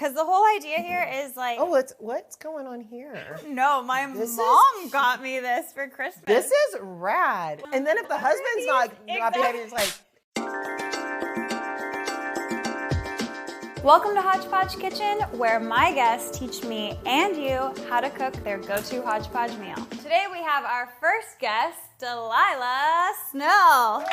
because the whole idea here is like... Oh, what's going on here? No, my mom got me this for Christmas. This is rad. And then if the husband's not behaving, it's like... Welcome to Hodgepodge Kitchen, where my guests teach me and you how to cook their go-to Hodgepodge meal. Today we have our first guest, Delilah Snell.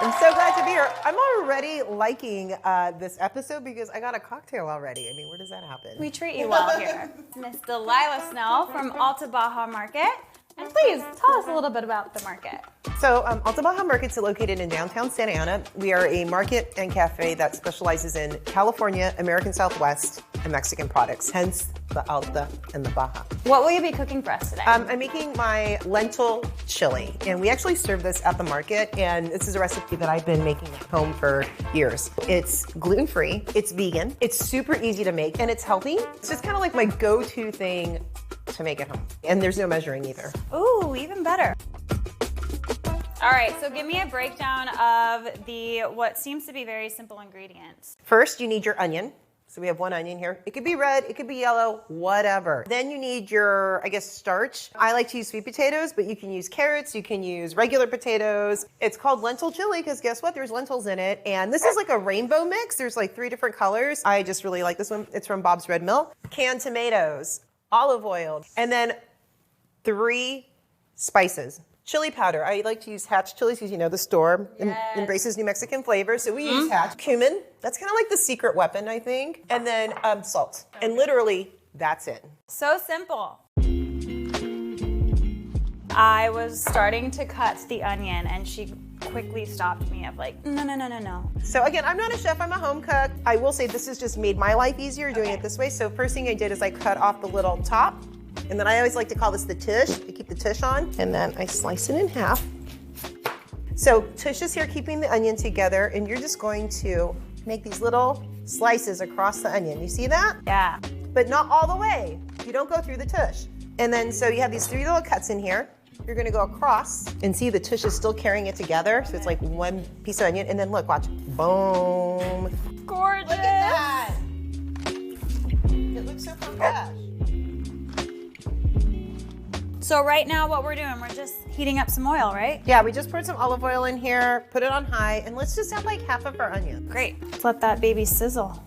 I'm so glad to be here. I'm already liking this episode because I got a cocktail already. I mean, where does that happen? We treat you well here. Miss Delilah Snell from Alta Baja Market. And please, tell us a little bit about the market. So Alta Baja Market's located in downtown Santa Ana. We are a market and cafe that specializes in California, American Southwest, and Mexican products, hence the Alta and the Baja. What will you be cooking for us today? I'm making my lentil chili, and we actually serve this at the market, and this is a recipe that I've been making at home for years. It's gluten-free, it's vegan, it's super easy to make, and it's healthy. It's just kind of like my go-to thing to make at home. And there's no measuring either. Ooh, even better. All right, so give me a breakdown of what seems to be very simple ingredients. First, you need your onion. So we have one onion here. It could be red, it could be yellow, whatever. Then you need your, starch. I like to use sweet potatoes, but you can use carrots, you can use regular potatoes. It's called lentil chili because guess what? There's lentils in it. And this is like a rainbow mix. There's like 3 different colors. I just really like this one. It's from Bob's Red Mill. Canned tomatoes, olive oil, and then 3 spices. Chili powder. I like to use Hatch chilies because the store embraces New Mexican flavors, so we use Hatch. Cumin. That's kind of like the secret weapon, I think. And then salt. And literally, that's it. So simple. I was starting to cut the onion, and she quickly stopped me of like, no. So again, I'm not a chef, I'm a home cook. I will say this has just made my life easier doing it this way. So first thing I did is I cut off the little top. And then I always like to call this the tush. I keep the tush on, and then I slice it in half. So tush is here keeping the onion together, and you're just going to make these little slices across the onion. You see that? Yeah. But not all the way. You don't go through the tush. And then so you have these 3 little cuts in here. You're gonna go across and see the tush is still carrying it together. So it's like one piece of onion, and then look, watch. Boom. Gorgeous. Look at that. It looks so fresh. So right now what we're doing, we're just heating up some oil, right? Yeah, we just poured some olive oil in here, put it on high, and let's just add like half of our onion. Great. Let's let that baby sizzle.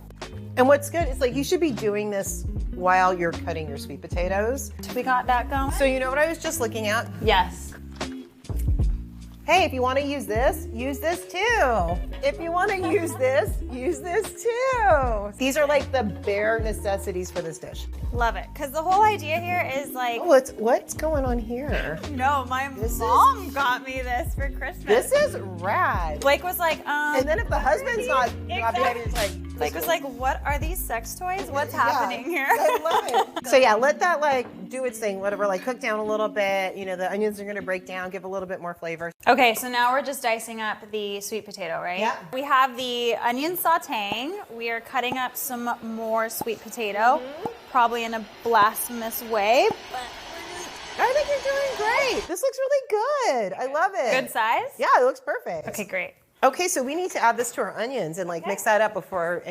And what's good is like you should be doing this while you're cutting your sweet potatoes. We got that going? So you know what I was just looking at? Yes. Hey, if you want to use this too. If you want to use this too. These are like the bare necessities for this dish. Love it. Because the whole idea here is like... Oh, what's going on here? No, my mom got me this for Christmas. This is rad. Blake was like, And then if the husband's not behaving, it's like... Blake was like, what are these sex toys? What's happening here? I love it. So yeah, let that like do its thing, whatever, like cook down a little bit. The onions are gonna break down, give a little bit more flavor. Okay, so now we're just dicing up the sweet potato, right? Yeah. We have the onion sauteing. We are cutting up some more sweet potato, probably in a blasphemous way, but I think you're doing great. This looks really good. I love it. good size? Yeah, it looks perfect. Okay, great. Okay, so we need to add this to our onions and mix that up before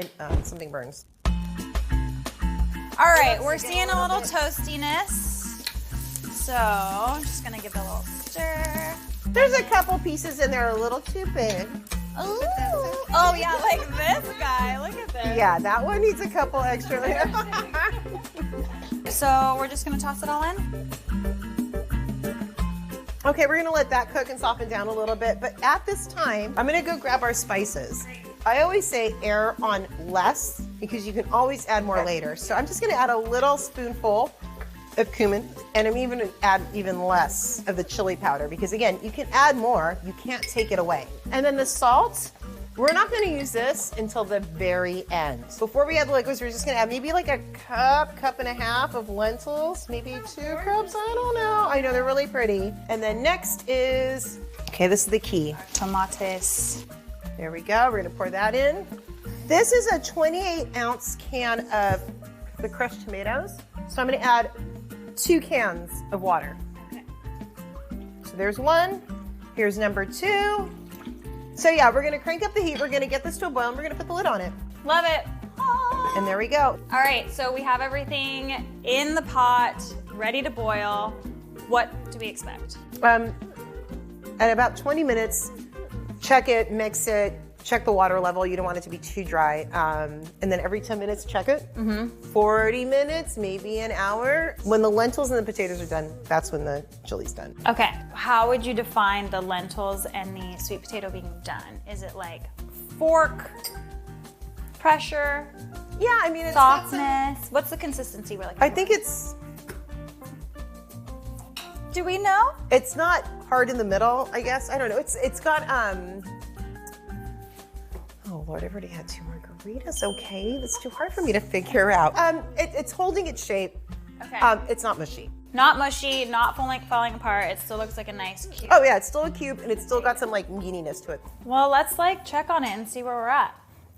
something burns. All right, we're seeing a little toastiness. So I'm just gonna give it a little stir. There's a couple pieces in there a little too big. Ooh. Oh yeah, like this guy. Look at this. Yeah, that one needs a couple extra. So we're just gonna toss it all in? Okay, we're gonna let that cook and soften down a little bit, but at this time, I'm gonna go grab our spices. I always say err on less because you can always add more later. So I'm just gonna add a little spoonful of cumin, and I'm even gonna add even less of the chili powder because again, you can add more, you can't take it away. And then the salt, we're not gonna use this until the very end. Before we add the liquids, we're just gonna add maybe like a cup and a half of lentils, maybe 2 cups, I don't know. I know they're really pretty. And then next is, okay, this is the key. Tomates. There we go, we're gonna pour that in. This is a 28-ounce can of the crushed tomatoes. So I'm gonna add 2 cans of water. Okay. So there's 1, here's number 2. So yeah, we're gonna crank up the heat, we're gonna get this to a boil, and we're gonna put the lid on it. Love it. Oh, And there we go. All right, so we have everything in the pot, ready to boil. What do we expect? At about 20 minutes, check it, mix it, check the water level. You don't want it to be too dry. And then every 10 minutes, check it. 40 minutes, maybe an hour. When the lentils and the potatoes are done, that's when the chili's done. Okay, how would you define the lentils and the sweet potato being done? Is it like fork, pressure, Yeah, I mean, it's softness? What's the consistency we're looking for? I think it's Do we know? It's not hard in the middle, I guess. I don't know. It's got oh Lord, I've already had 2 margaritas. Okay, that's too hard for me to figure out. It's holding its shape. Okay. It's not mushy. Not mushy, not falling apart. It still looks like a nice cube. Oh yeah, it's still a cube and it's still got some like meatiness to it. Well, let's like check on it and see where we're at.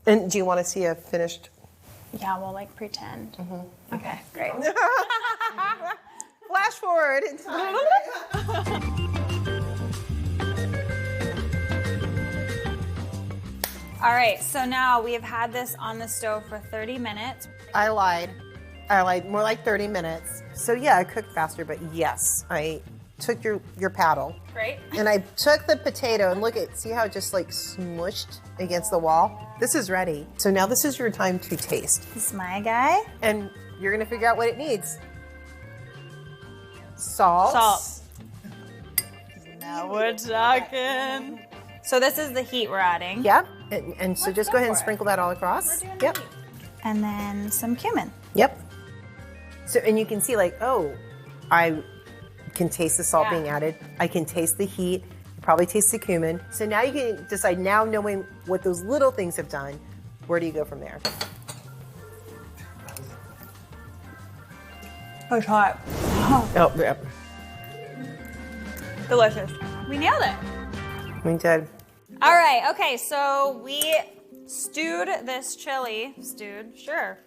And do you want to see a finished? Yeah, we'll like pretend. Okay, great. Flash forward in time. All right, so now we have had this on the stove for 30 minutes. I lied. More like 30 minutes. So yeah, I cooked faster, but yes, I took your paddle. Great. And I took the potato and see how it just like smushed against the wall? This is ready. So now this is your time to taste. This is my guy. And you're gonna figure out what it needs. Salt. Now we're talking. So this is the heat we're adding. Yep. And so just go ahead and for it. sprinkle that all across. We're doing Yep. the heat. And then some cumin. Yep. So, and you can see like, oh, I can taste the salt being added. I can taste the heat. You probably taste the cumin. So now you can decide, now knowing what those little things have done, where do you go from there? It's hot. Oh, yep. Delicious. We nailed it. We did. All right, okay, so we stewed this chili,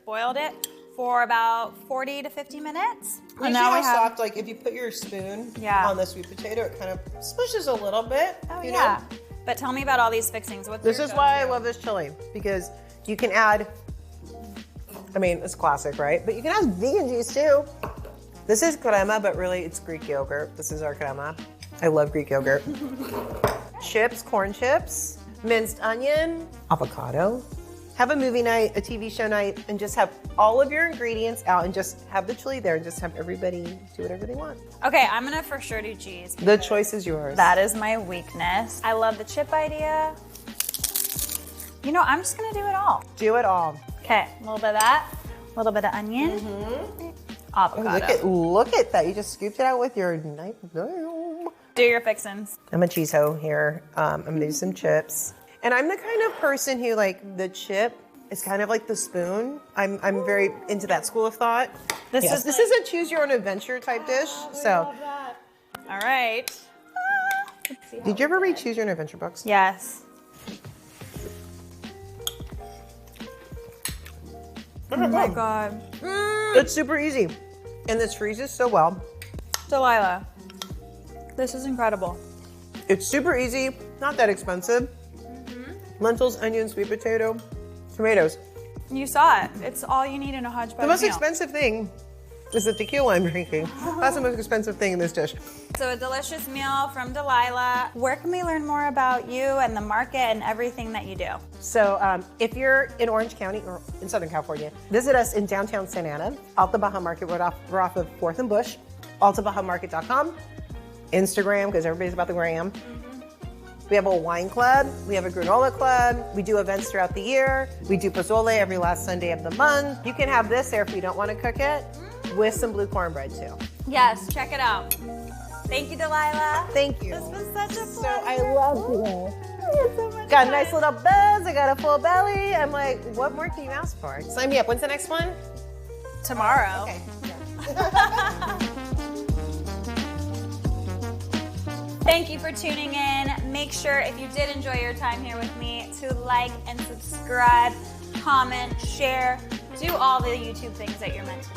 boiled it for about 40 to 50 minutes. And now we have soft, like if you put your spoon on the sweet potato, it kind of smushes a little bit. Oh, you yeah. know? But tell me about all these fixings. This is why I love this chili, because you can add, I mean, it's classic, right? But you can add vegan cheese too. This is crema, but really it's Greek yogurt. This is our crema. I love Greek yogurt. Chips, corn chips, minced onion, avocado. Have a movie night, a TV show night, and just have all of your ingredients out and just have the chili there and just have everybody do whatever they want. Okay, I'm gonna for sure do cheese. The choice is yours. That is my weakness. I love the chip idea. You know, I'm just gonna do it all. Do it all. Okay, a little bit of that, a little bit of onion, avocado. Look at that. You just scooped it out with your knife. Do your fixins. I'm a cheese hoe here. I'm gonna do some chips. And I'm the kind of person who like the chip is kind of like the spoon. I'm very into that school of thought. This is a choose your own adventure type dish. So All right. did you ever read Choose Your Own Adventure books? Yes. Oh my God. It's super easy. And this freezes so well. Delilah, this is incredible. It's super easy, not that expensive. Lentils, onions, sweet potato, tomatoes. You saw it. It's all you need in a hodgepodge The most meal. expensive thing is the tequila I'm drinking. That's the most expensive thing in this dish. So a delicious meal from Delilah. Where can we learn more about you and the market and everything that you do? So if you're in Orange County or in Southern California, visit us in downtown Santa Ana, Alta Baja Market. We're off of 4th and Bush, altabajamarket.com, Instagram, because everybody's about the gram. We have a wine club. We have a granola club. We do events throughout the year. We do pozole every last Sunday of the month. You can have this there if you don't want to cook it, with some blue cornbread too. Yes, check it out. Thank you, Delilah. Thank you. This was such a pleasure. So I love you. I had so much Got a fun. nice little buzz. I got a full belly. I'm like, what more can you ask for? Sign me up. When's the next one? Tomorrow. Okay. Thank you for tuning in. Make sure, if you did enjoy your time here with me, to like and subscribe, comment, share, do all the YouTube things that you're meant to